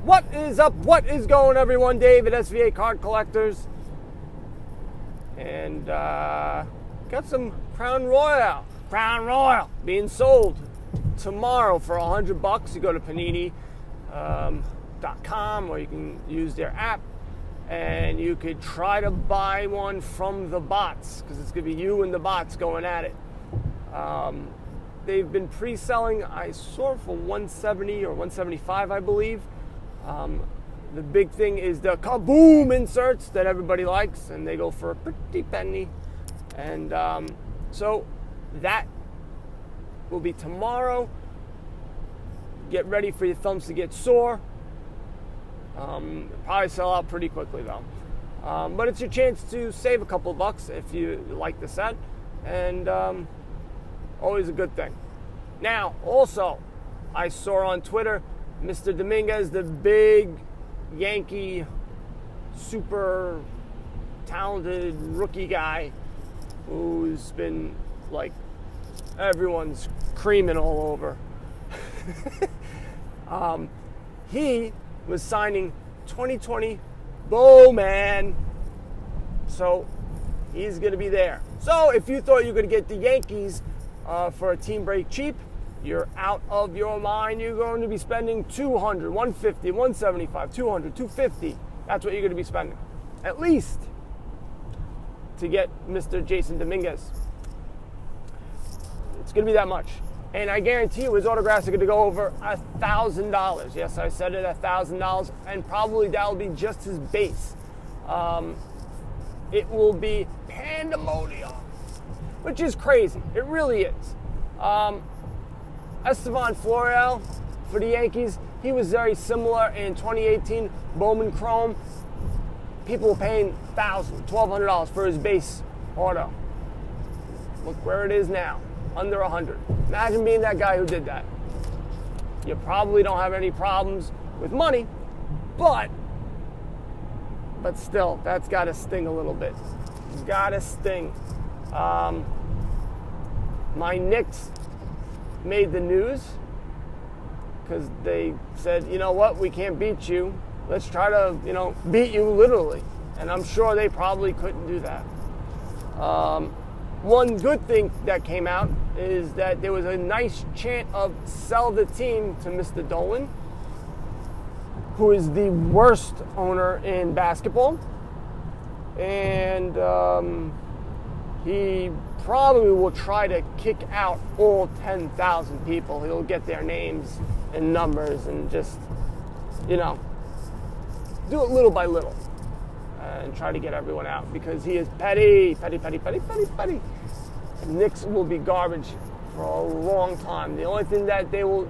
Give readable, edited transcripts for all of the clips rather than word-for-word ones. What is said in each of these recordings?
What is up? What is going, everyone? David, SVA Card Collectors. And got some Crown Royale being sold tomorrow for $100. You go to Panini.com, or you can use their app, and you could try to buy one from the bots, because it's going to be you and the bots going at it. They've been pre-selling, I saw, for $170 or $175, I believe. The big thing is the kaboom inserts that everybody likes, and they go for a pretty penny. And so that will be tomorrow. Get ready for your thumbs to get sore. Probably sell out pretty quickly though. But it's your chance to save a couple of bucks if you like the set, and always a good thing. Now, also, I saw on Twitter, Mr. Dominguez, the big Yankee, super talented rookie guy, who's been like everyone's creaming all over. He was signing 2020 Bowman, so he's going to be there. So if you thought you were going to get the Yankees for a team break cheap, you're out of your mind. You're going to be spending $200, $150, $175, $200, $250. That's what you're going to be spending, at least, to get Mr. Jason Dominguez. It's going to be that much. And I guarantee you his autographs are going to go over $1,000. Yes, I said it, $1,000. And probably that will be just his base. It will be pandemonium, which is crazy. It really is. Estevan Florial for the Yankees, he was very similar in 2018. Bowman Chrome, people were paying $1,000, $1,200 for his base auto. Look where it is now, under $100. Imagine being that guy who did that. You probably don't have any problems with money, but still, that's got to sting a little bit. It's got to sting. My Knicks made the news because they said, you know what, we can't beat you. Let's try to, beat you literally. And I'm sure they probably couldn't do that. One good thing that came out is that there was a nice chant of sell the team to Mr. Dolan, who is the worst owner in basketball. And he probably will try to kick out all 10,000 people. He'll get their names and numbers and just, do it little by little and try to get everyone out, because he is petty. The Knicks will be garbage for a long time. The only thing that they will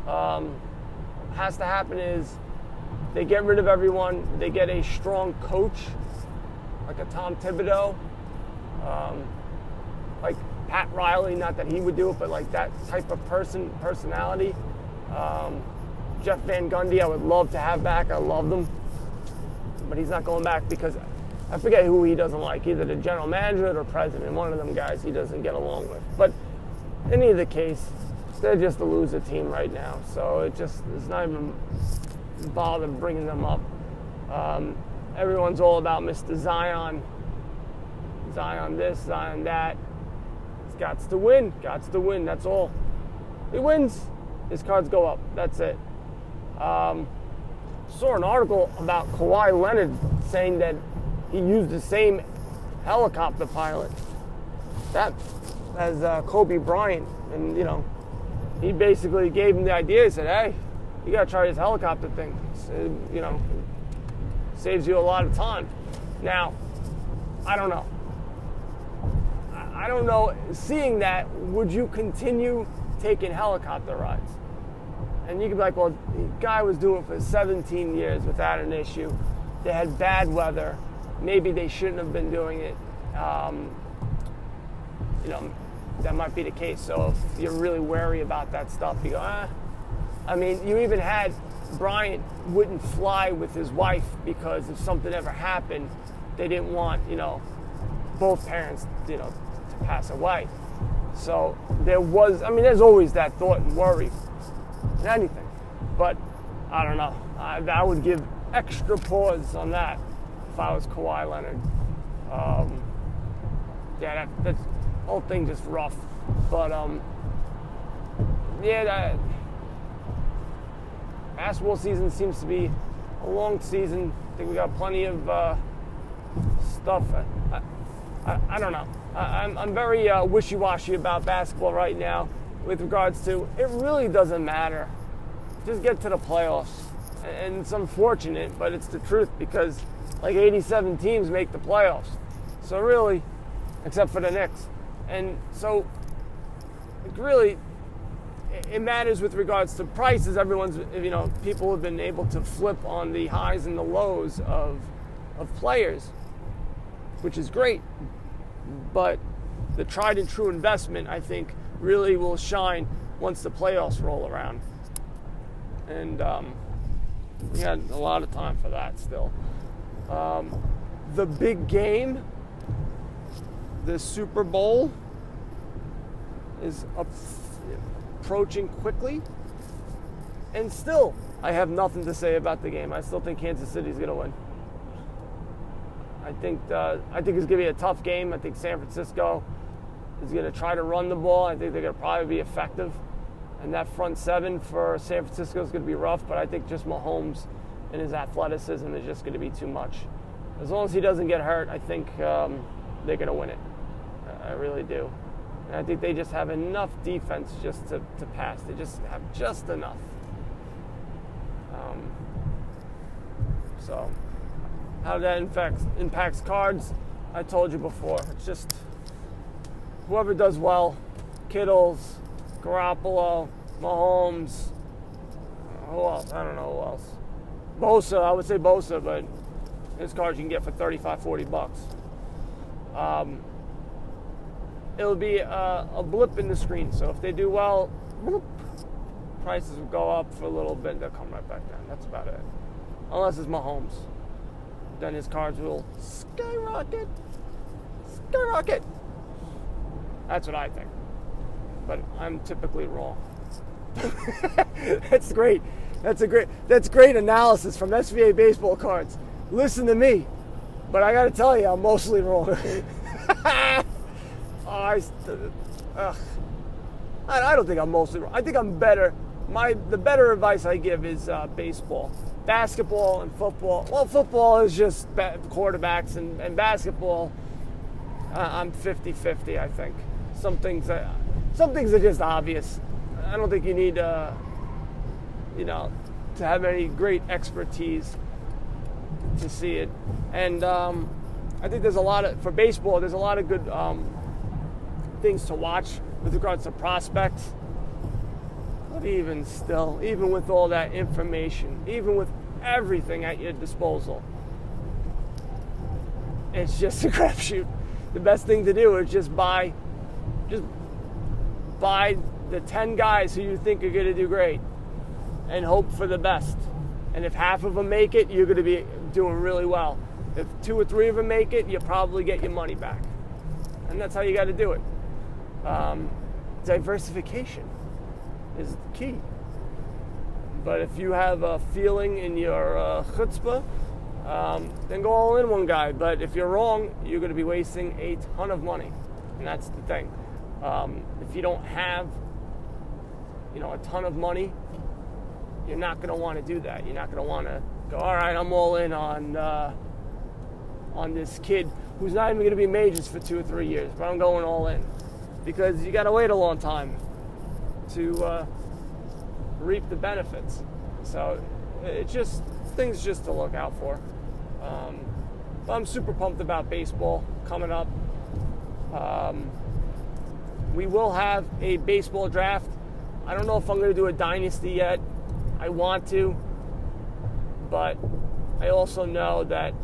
has to happen is they get rid of everyone. They get a strong coach, like a Tom Thibodeau, like Pat Riley. Not that he would do it, but like that type of personality. Jeff Van Gundy, I would love to have back. I love them, but he's not going back because I forget who he doesn't like, either the general manager or the president. One of them guys he doesn't get along with. But in either case, they're just a loser team right now. So it's not even bother bringing them up. Everyone's all about Mr. Zion. Zion this, Zion that. He's got to win. That's all. He wins, his cards go up. That's it. Saw an article about Kawhi Leonard saying that he used the same helicopter pilot that as Kobe Bryant, and he basically gave him the idea. He said, "Hey, you gotta try this helicopter thing. Saves you a lot of time." Now, I don't know. I don't know. Seeing that, would you continue taking helicopter rides? And you could be like, well, the guy was doing it for 17 years without an issue. They had bad weather. Maybe they shouldn't have been doing it. That might be the case. So if you're really wary about that stuff, you go, I mean, you even had Bryant wouldn't fly with his wife because if something ever happened, they didn't want, both parents, to pass away. So there's always that thought and worry in anything. But I don't know. I would give extra pause on that if I was Kawhi Leonard. Yeah, that whole thing just rough. But basketball season seems to be a long season. I think we got plenty of stuff. I don't know. I'm very wishy-washy about basketball right now with regards to it really doesn't matter. Just get to the playoffs. And it's unfortunate, but it's the truth because like 87 teams make the playoffs. So really, except for the Knicks. And so really, it matters with regards to prices. People have been able to flip on the highs and the lows of players, which is great. But the tried and true investment, I think, really will shine once the playoffs roll around. And we got a lot of time for that still. The big game, the Super Bowl, is approaching quickly. And still, I have nothing to say about the game. I still think Kansas City's going to win. I think it's going to be a tough game. I think San Francisco is going to try to run the ball. I think they're going to probably be effective. And that front seven for San Francisco is going to be rough, but I think just Mahomes and his athleticism is just going to be too much. As long as he doesn't get hurt, I think they're going to win it. I really do. And I think they just have enough defense just to pass. They just have just enough. So how that impacts cards, I told you before. It's just whoever does well, Kittles, Garoppolo, Mahomes, who else? I don't know who else. Bosa, I would say Bosa, but his cards you can get for $35, $40. It'll be a blip in the screen. So if they do well, bloop, prices will go up for a little bit. They'll come right back down. That's about it. Unless it's Mahomes. Then his cards will skyrocket. Skyrocket. That's what I think. But I'm typically wrong. That's great. That's great analysis from SVA baseball cards. Listen to me. But I got to tell you, I'm mostly wrong. I don't think I'm mostly wrong. I think I'm better. The better advice I give is baseball. Basketball and football. Well, football is just quarterbacks, and basketball, I'm 50-50, I think. Some things are just obvious. I don't think you need, to have any great expertise to see it. And I think for baseball, there's a lot of good things to watch with regards to prospects. But even still, even with all that information, even with everything at your disposal, it's just a crapshoot. The best thing to do is just buy the 10 guys who you think are going to do great and hope for the best. And if half of them make it, you're going to be doing really well. If 2 or 3 of them make it, you probably get your money back. And that's how you got to do it. Diversification is the key. But if you have a feeling in your chutzpah, then go all in one guy. But if you're wrong, you're going to be wasting a ton of money. And that's the thing. If you don't have, a ton of money, you're not going to want to do that. You're not going to want to go, all right, I'm all in on this kid who's not even going to be majors for 2 or 3 years, but I'm going all in. Because you got to wait a long time to reap the benefits. So it's just things just to look out for. But I'm super pumped about baseball coming up. We will have a baseball draft. I don't know if I'm going to do a dynasty yet. I want to, but I also know that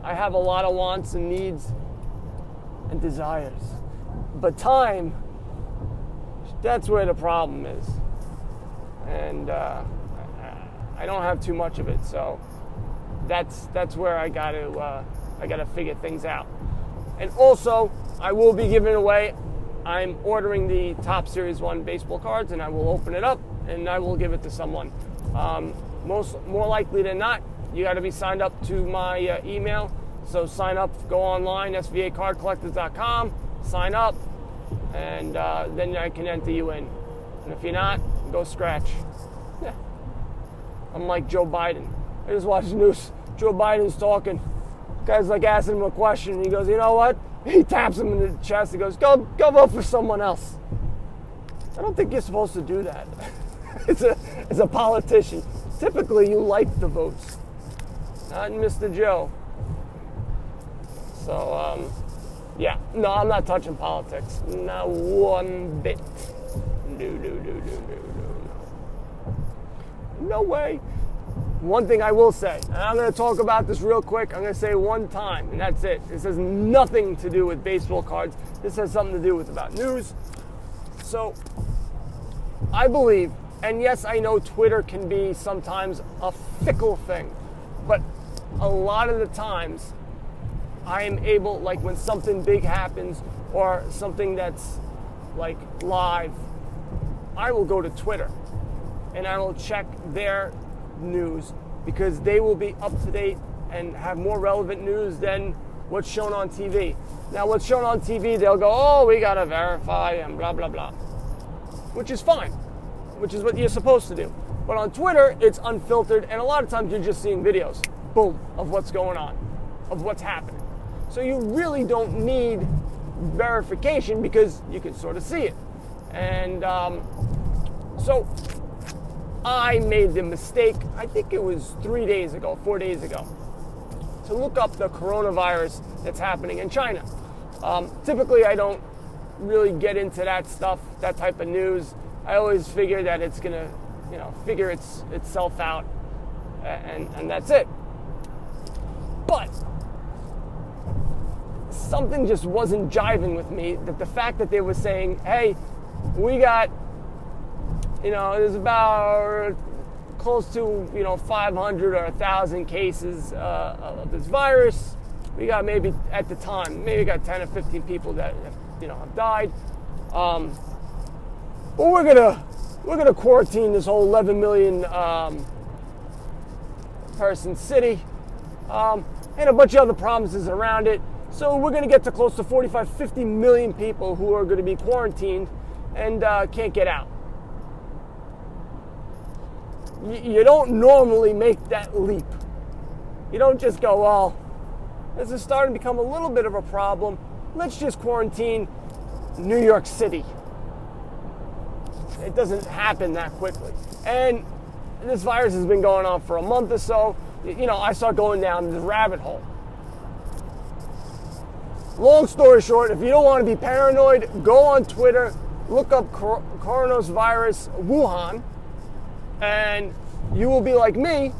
I have a lot of wants and needs and desires. But time, that's where the problem is. And I don't have too much of it, so that's where I got to figure things out. And also, I will be giving away. I'm ordering the Top Series 1 baseball cards, and I will open it up, and I will give it to someone More likely than not, you got to be signed up to my email. So sign up, go online, svacardcollectors.com, sign up, and then I can enter you in. And if you're not, go scratch. Yeah. I'm like Joe Biden. I just watched the news. Joe Biden's talking. Guy's like asking him a question. And he goes, you know what? He taps him in the chest. He goes, go vote for someone else. I don't think you're supposed to do that. As a politician. Typically, you like the votes. Not Mr. Joe. So, yeah. No, I'm not touching politics. Not one bit. No. No way. One thing I will say, and I'm going to talk about this real quick. I'm going to say one time, and that's it. This has nothing to do with baseball cards. This has something to do with about news. So, I believe, and yes, I know Twitter can be sometimes a fickle thing, but a lot of the times, I am able, like when something big happens or something that's like live, I will go to Twitter and I will check their news because they will be up to date and have more relevant news than what's shown on TV. Now, what's shown on TV, they'll go, oh, we got to verify and blah, blah, blah, which is fine, which is what you're supposed to do. But on Twitter, it's unfiltered, and a lot of times you're just seeing videos, boom, of what's going on, of what's happening. So you really don't need verification because you can sort of see it. And so I made the mistake, I think it was 4 days ago, to look up the coronavirus that's happening in China. Typically, I don't really get into that stuff, that type of news. I always figure that it's going to, figure itself out, and that's it. But something just wasn't jiving with me, that the fact that they were saying, hey, we got, there's about close to, 500 or 1,000 cases of this virus. We got maybe, at the time, maybe got 10 or 15 people that, have died. But we're gonna quarantine this whole 11 million person city, and a bunch of other promises around it. So we're going to get to close to 45, 50 million people who are going to be quarantined and can't get out. You don't normally make that leap. You don't just go, well, this is starting to become a little bit of a problem. Let's just quarantine New York City. It doesn't happen that quickly. And this virus has been going on for a month or so. I start going down this rabbit hole. Long story short, if you don't want to be paranoid, go on Twitter, look up Coronovirus Wuhan, and you will be like me,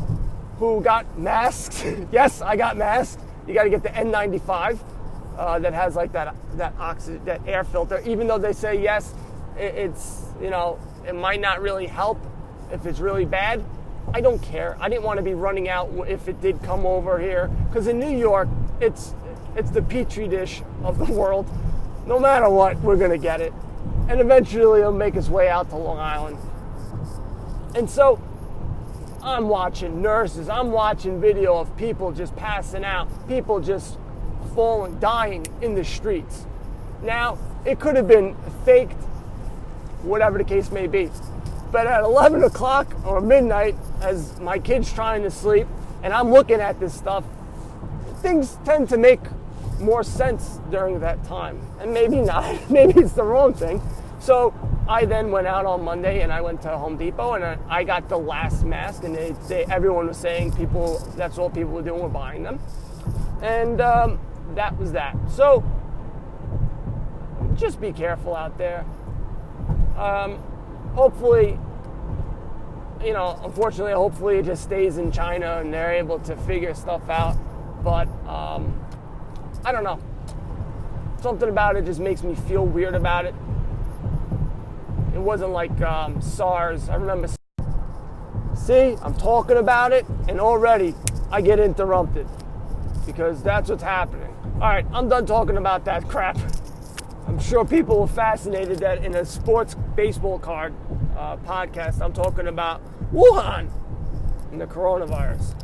who got masks. Yes, I got masks. You got to get the N95 that has like that oxygen, that air filter. Even though they say yes, it's it might not really help if it's really bad. I don't care. I didn't want to be running out if it did come over here, because in New York, it's the petri dish of the world. No matter what, we're going to get it. And eventually it'll make its way out to Long Island. And so I'm watching nurses. I'm watching video of people just passing out. People just falling, dying in the streets. Now, it could have been faked, whatever the case may be. But at 11 o'clock or midnight, as my kid's trying to sleep, and I'm looking at this stuff, things tend to make more sense during that time. And maybe not. Maybe it's the wrong thing. So I then went out on Monday and I went to Home Depot and I got the last mask, and everyone was saying that's all people were doing, were buying them. And that was that. So just be careful out there. Hopefully, unfortunately, hopefully it just stays in China and they're able to figure stuff out. But I don't know. Something about it just makes me feel weird about it. It wasn't like SARS. I remember. See, I'm talking about it, and already I get interrupted because that's what's happening. All right, I'm done talking about that crap. I'm sure people were fascinated that in a sports baseball card podcast, I'm talking about Wuhan. and the coronavirus.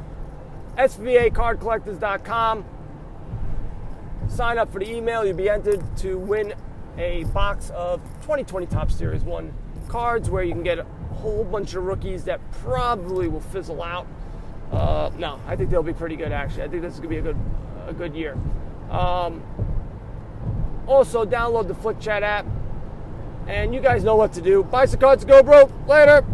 SVAcardcollectors.com. Sign up for the email. You'll be entered to win a box of 2020 Topps Series 1 cards where you can get a whole bunch of rookies that probably will fizzle out. No, I think they'll be pretty good, actually. I think this is going to be a good year. Also, download the Flick Chat app. And you guys know what to do. Buy some cards to go broke. Later.